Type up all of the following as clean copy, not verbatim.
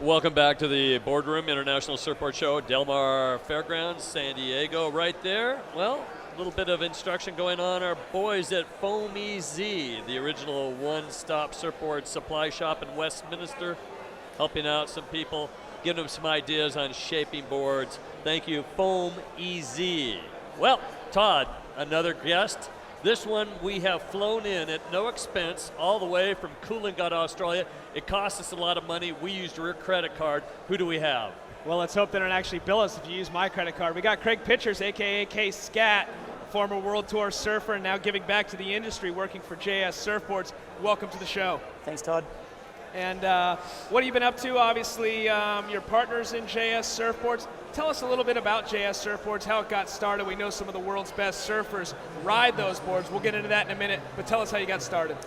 Welcome back to the Boardroom International Surfboard Show, Del Mar Fairgrounds, San Diego, right there. Well, a little bit of instruction going on. Our boys at Foam EZ, the original one-stop surfboard supply shop in Westminster, helping out some people, giving them some ideas on shaping boards. Thank you, Foam EZ. Well, Todd, another guest. This one we have flown in at no expense all the way from Coolangatta, Australia. It cost us a lot of money. We used your credit card. Who do we have? Well, let's hope they don't actually bill us if you use my credit card. We got Craig Pitchers, a.k.a. K-Scat, former World Tour surfer and now giving back to the industry, working for JS Surfboards. Welcome to the show. Thanks, Todd. And what have you been up to? Obviously, your partners in JS Surfboards. Tell us a little bit about JS Surfboards, how it got started. We know some of the world's best surfers ride those boards. We'll get into that in a minute, but tell us how you got started.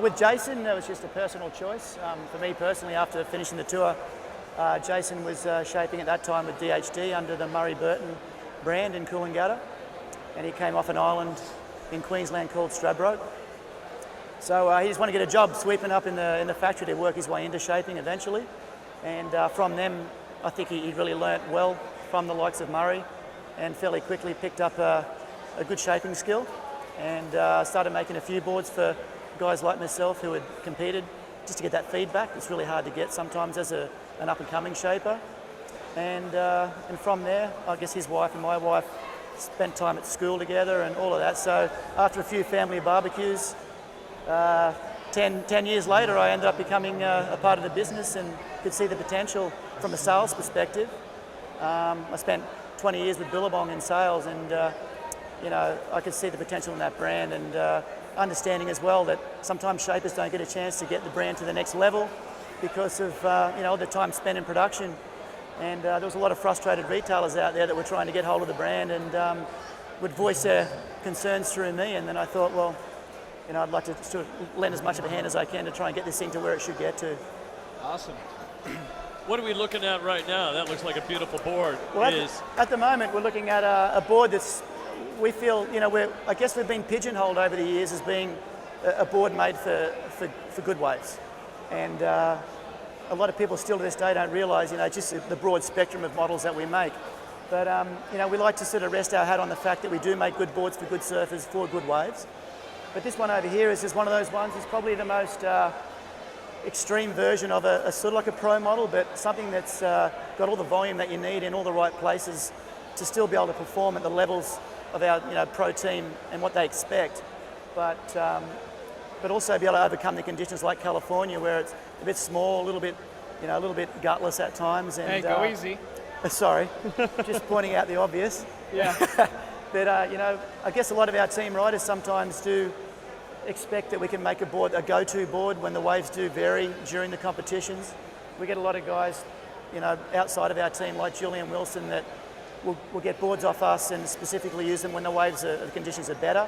With Jason, it was just a personal choice. For me personally, after finishing the tour, Jason was shaping at that time with DHD under the Murray Burton brand in Coolangatta, and he came off an island in Queensland called Stradbroke. So he just wanted to get a job sweeping up in the factory to work his way into shaping eventually, and from them I think he really learnt well from the likes of Murray, and fairly quickly picked up a good shaping skill, and started making a few boards for guys like myself who had competed, just to get that feedback. It's really hard to get sometimes as an up-and-coming shaper. And from there, I guess his wife and my wife spent time at school together and all of that. So after a few family barbecues, 10 years later, I ended up becoming a part of the business and could see the potential from a sales perspective. I spent 20 years with Billabong in sales, and I could see the potential in that brand, and understanding as well that sometimes shapers don't get a chance to get the brand to the next level because of the time spent in production. And there was a lot of frustrated retailers out there that were trying to get hold of the brand and would voice their concerns through me. And then I thought, well, I'd like to sort of lend as much of a hand as I can to try and get this thing to where it should get to. Awesome. What are we looking at right now? That looks like a beautiful board. Well, at the moment, we're looking at a board that's, we feel, I guess we've been pigeonholed over the years as being a board made for good waves. And a lot of people still to this day don't realise, just the broad spectrum of models that we make. But, we like to sort of rest our hat on the fact that we do make good boards for good surfers for good waves. But this one over here is just one of those ones. It's probably the most extreme version of a sort of like a pro model, but something that's got all the volume that you need in all the right places to still be able to perform at the levels of our pro team and what they expect. But also be able to overcome the conditions like California, where it's a bit small, a little bit gutless at times. And, hey, go easy. Sorry, just pointing out the obvious. Yeah. But I guess a lot of our team riders sometimes do expect that we can make a board a go-to board when the waves do vary during the competitions. We get a lot of guys, outside of our team, like Julian Wilson, that will get boards off us and specifically use them when the conditions are better.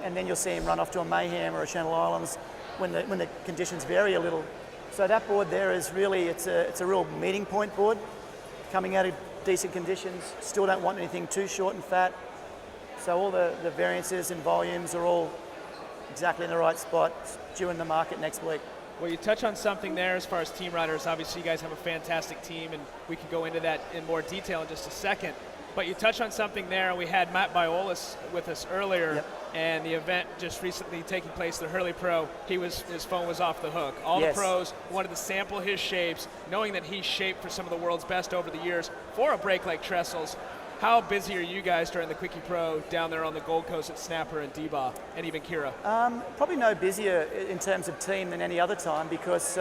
And then you'll see him run off to a Mayhem or a Channel Islands when the conditions vary a little. So that board there is really, it's a real meeting point board, coming out of decent conditions, still don't want anything too short and fat. So all the variances and volumes are all exactly in the right spot, due in the market next week. Well, you touch on something there as far as team riders. Obviously, you guys have a fantastic team, and we can go into that in more detail in just a second. But you touch on something there. We had Matt Biolis with us earlier, yep. And the event just recently taking place, the Hurley Pro, his phone was off the hook. All yes. The pros wanted to sample his shapes, knowing that he's shaped for some of the world's best over the years for a break like Trestles. How busy are you guys during the Quickie Pro down there on the Gold Coast at Snapper and Deba and even Kira? Probably no busier in terms of team than any other time, because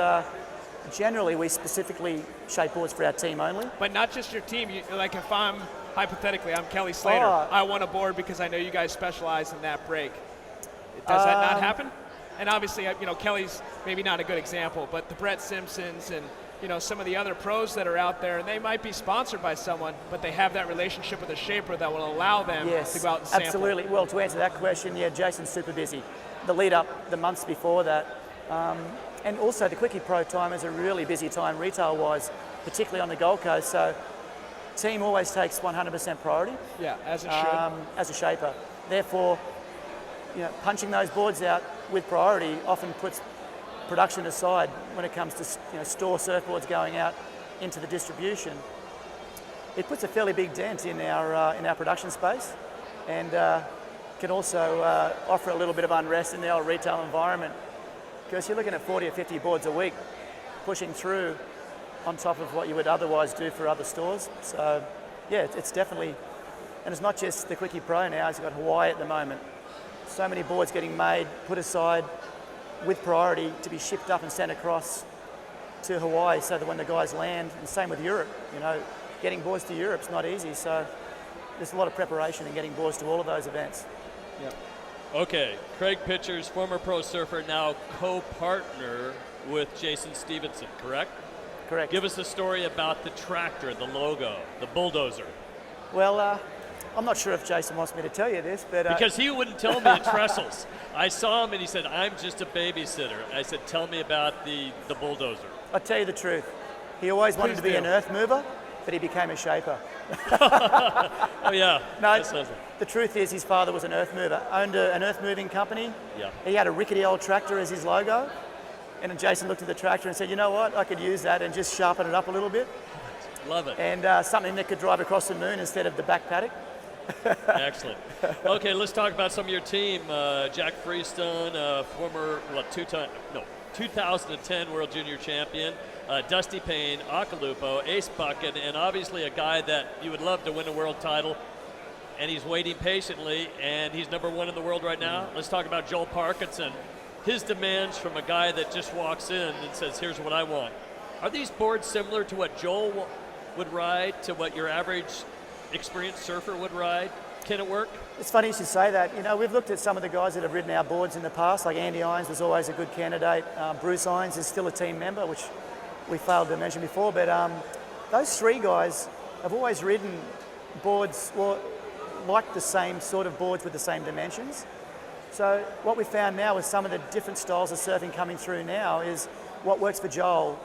generally we specifically shape boards for our team only. But not just your team. Like if I'm Kelly Slater, I want a board because I know you guys specialize in that break. Does that not happen? And obviously, Kelly's maybe not a good example, but the Brett Simpsons and some of the other pros that are out there, and they might be sponsored by someone, but they have that relationship with a shaper that will allow them to go out and sample. Absolutely. Well, to answer that question, yeah, Jason's super busy. The lead up, the months before that, and also the Quickie Pro time is a really busy time retail-wise, particularly on the Gold Coast. So, team always takes 100% priority. Yeah, as it should. As a shaper. Therefore, punching those boards out with priority often puts production aside, when it comes to store surfboards going out into the distribution, it puts a fairly big dent in our production space, and can also offer a little bit of unrest in the old retail environment, because you're looking at 40 or 50 boards a week pushing through on top of what you would otherwise do for other stores. So yeah, it's definitely, and it's not just the Quickie Pro now, it's got Hawaii at the moment. So many boards getting made, put aside with priority to be shipped up and sent across to Hawaii, so that when the guys land, and same with Europe, getting boards to Europe's not easy, so there's a lot of preparation in getting boards to all of those events. Yep. Okay, Craig Pitchers, former pro surfer, now co-partner with Jason Stevenson, correct? Correct. Give us a story about the tractor, the logo, the bulldozer. Well, I'm not sure if Jason wants me to tell you this, but... Because he wouldn't tell me at Trestles. I saw him and he said, I'm just a babysitter. I said, tell me about the bulldozer. I'll tell you the truth. He always wanted to be an earth mover, but he became a shaper. Oh yeah. No, the truth is his father was an earth mover, owned an earth moving company. Yeah. He had a rickety old tractor as his logo. And then Jason looked at the tractor and said, you know what, I could use that and just sharpen it up a little bit. Love it. And something that could drive across the moon instead of the back paddock. Excellent. Okay, let's talk about some of your team. Jack Freestone, former 2010 World Junior Champion. Dusty Payne, Akalupo, Ace Bucket, and obviously a guy that you would love to win a world title. And he's waiting patiently, and he's #1 in the world right now. Let's talk about Joel Parkinson. His demands from a guy that just walks in and says, here's what I want. Are these boards similar to what Joel would ride, to what your average experienced surfer would ride? Can it work? It's funny you should say that. We've looked at some of the guys that have ridden our boards in the past, like Andy Irons was always a good candidate. Bruce Irons is still a team member, which we failed to mention before, but those three guys have always ridden boards, like the same sort of boards with the same dimensions. So what we found now with some of the different styles of surfing coming through now is what works for Joel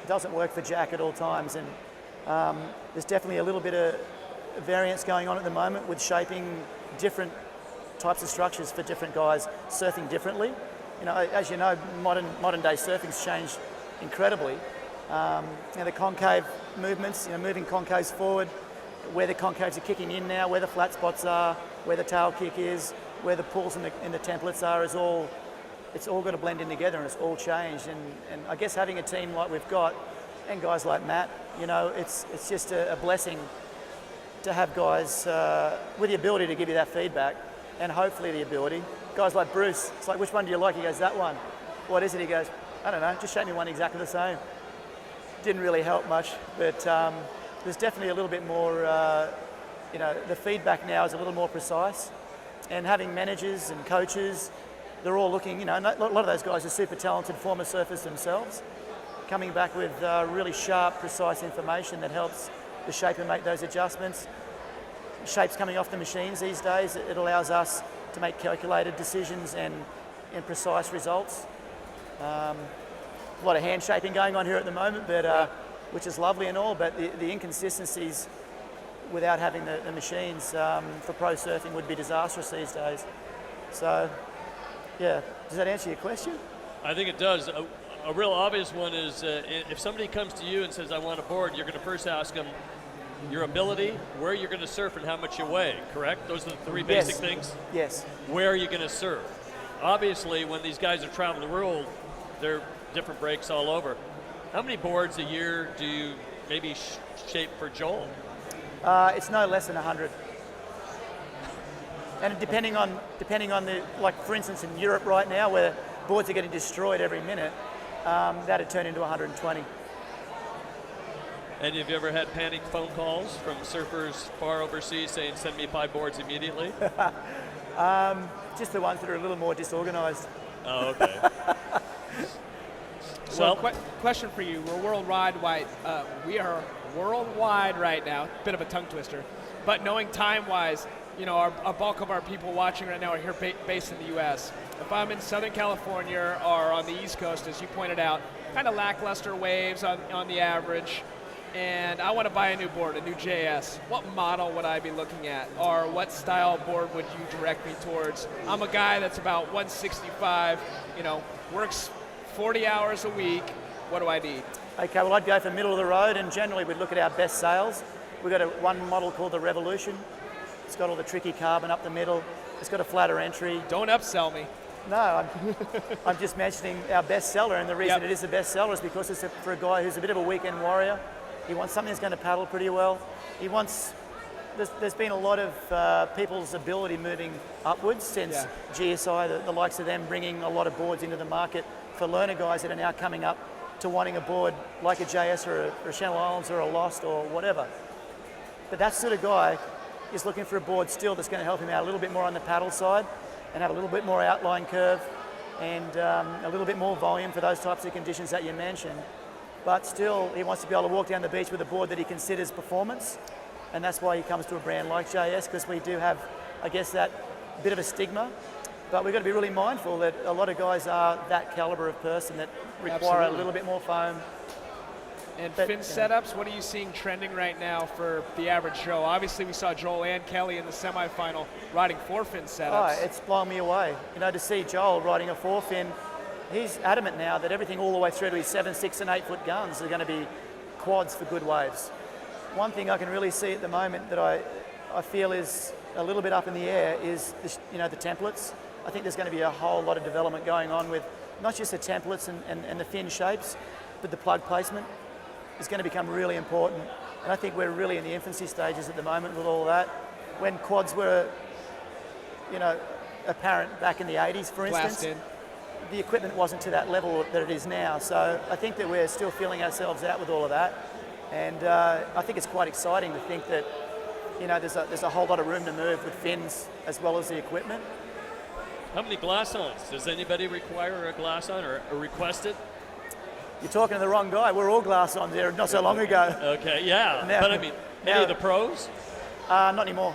doesn't work for Jack at all times, and there's definitely a little bit of variance going on at the moment with shaping different types of structures for different guys surfing differently. As you know, modern day surfing's changed incredibly. The concave movements, moving concaves forward, where the concaves are kicking in now, where the flat spots are, where the tail kick is, where the pulls and the templates are, it's all got to blend in together, and it's all changed. And I guess having a team like we've got, and guys like Matt, it's just a blessing to have guys with the ability to give you that feedback, and hopefully the ability. Guys like Bruce, it's like, which one do you like? He goes, that one. What is it? He goes, I don't know, just shape me one exactly the same. Didn't really help much, but there's definitely a little bit more, the feedback now is a little more precise. And having managers and coaches, they're all looking, a lot of those guys are super talented former surfers themselves, coming back with really sharp, precise information that helps the shaper make those adjustments. Shapes coming off the machines these days, it allows us to make calculated decisions and precise results. A lot of hand shaping going on here at the moment, but which is lovely and all, but the inconsistencies without having the machines for pro surfing would be disastrous these days. So, yeah, does that answer your question? I think it does. A real obvious one is if somebody comes to you and says, I want a board, you're going to first ask them your ability, where you're going to surf, and how much you weigh, correct? Those are the three basic things? Yes. Where are you going to surf? Obviously, when these guys are traveling the world, they're different breaks all over. How many boards a year do you maybe shape for Joel? It's no less than 100. And depending on the, like for instance in Europe right now where boards are getting destroyed every minute, that'd turn into 120. And have you ever had panicked phone calls from surfers far overseas saying, send me 5 boards immediately? Just the ones that are a little more disorganized. Oh, okay. So, question for you. We're worldwide. We are worldwide right now. Bit of a tongue twister, but knowing time-wise, a bulk of our people watching right now are here based in the U.S. If I'm in Southern California or on the East Coast, as you pointed out, kind of lackluster waves on the average, and I want to buy a new board, a new JS, what model would I be looking at, or what style board would you direct me towards? I'm a guy that's about 165, works 40 hours a week, what do I need? Okay, well, I'd go for middle of the road, and generally we'd look at our best sails. We've got one model called the Revolution. It's got all the tricky carbon up the middle. It's got a flatter entry. Don't upsell me. No, I'm just mentioning our best seller, and the reason Yep. it is the best seller is because it's for a guy who's a bit of a weekend warrior. He wants something that's going to paddle pretty well. He wants. There's been a lot of people's ability moving upwards since GSI, the likes of them bringing a lot of boards into the market for learner guys that are now coming up to wanting a board like a JS or a Channel Islands or a Lost or whatever. But that sort of guy is looking for a board still that's going to help him out a little bit more on the paddle side and have a little bit more outline curve and a little bit more volume for those types of conditions that you mentioned. But still, he wants to be able to walk down the beach with a board that he considers performance, and that's why he comes to a brand like JS, because we do have, I guess, that bit of a stigma. But we've got to be really mindful that a lot of guys are that caliber of person that require a little bit more foam. And fin setups, what are you seeing trending right now for the average Joe? Obviously, we saw Joel and Kelly in the semifinal riding 4-fin setups. Oh, it's blown me away. You know, to see Joel riding a 4-fin, he's adamant now that everything all the way through to his 7, 6, and 8 foot guns are going to be quads for good waves. One thing I can really see at the moment that I feel is a little bit up in the air is the templates. I think there's going to be a whole lot of development going on with not just the templates and the fin shapes, but the plug placement is going to become really important. And I think we're really in the infancy stages at the moment with all that. When quads were, apparent back in the 80s, for instance, the equipment wasn't to that level that it is now. So I think that we're still feeling ourselves out with all of that. And I think it's quite exciting to think that, there's a whole lot of room to move with fins as well as the equipment. How many glass-ons? Does anybody require a glass-on or request it? You're talking to the wrong guy. We're all glass-ons there not so long ago. Okay, yeah. But I mean, any of the pros? Not anymore.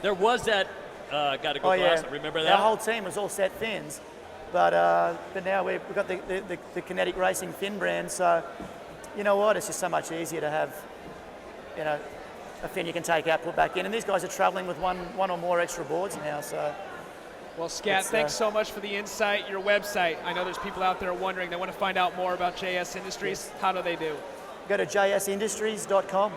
There was that got to go glass-on. Remember that? Our whole team was all set fins. But now we've got the Kinetic Racing fin brand. So, you know what? It's just so much easier to have, a fin you can take out, put back in. And these guys are traveling with one or more extra boards now. So. Well, Scat, thanks so much for the insight. Your website, I know there's people out there wondering, they want to find out more about JS Industries. Yes. How do they do? Go to jsindustries.com.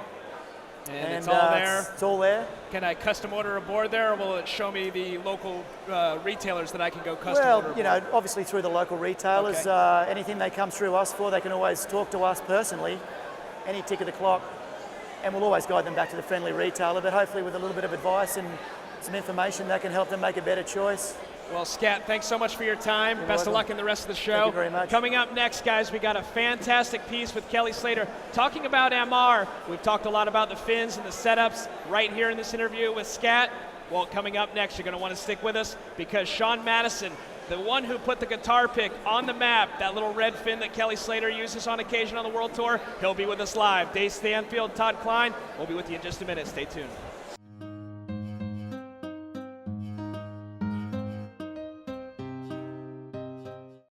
And it's all there? It's all there. Can I custom order a board there, or will it show me the local retailers that I can go custom order? Well, obviously through the local retailers. Okay. Anything they come through us for, they can always talk to us personally, any tick of the clock, and we'll always guide them back to the friendly retailer, but hopefully with a little bit of advice and some information that can help them make a better choice. Well, Scat, thanks so much for your time. Best of luck in the rest of the show. Thank you very much. Coming up next, guys, we got a fantastic piece with Kelly Slater talking about MR. We've talked a lot about the fins and the setups right here in this interview with Scat. Well, coming up next, you're going to want to stick with us because Sean Madison, the one who put the guitar pick on the map, that little red fin that Kelly Slater uses on occasion on the World Tour, he'll be with us live. Dave Stanfield, Todd Kline, we'll be with you in just a minute. Stay tuned.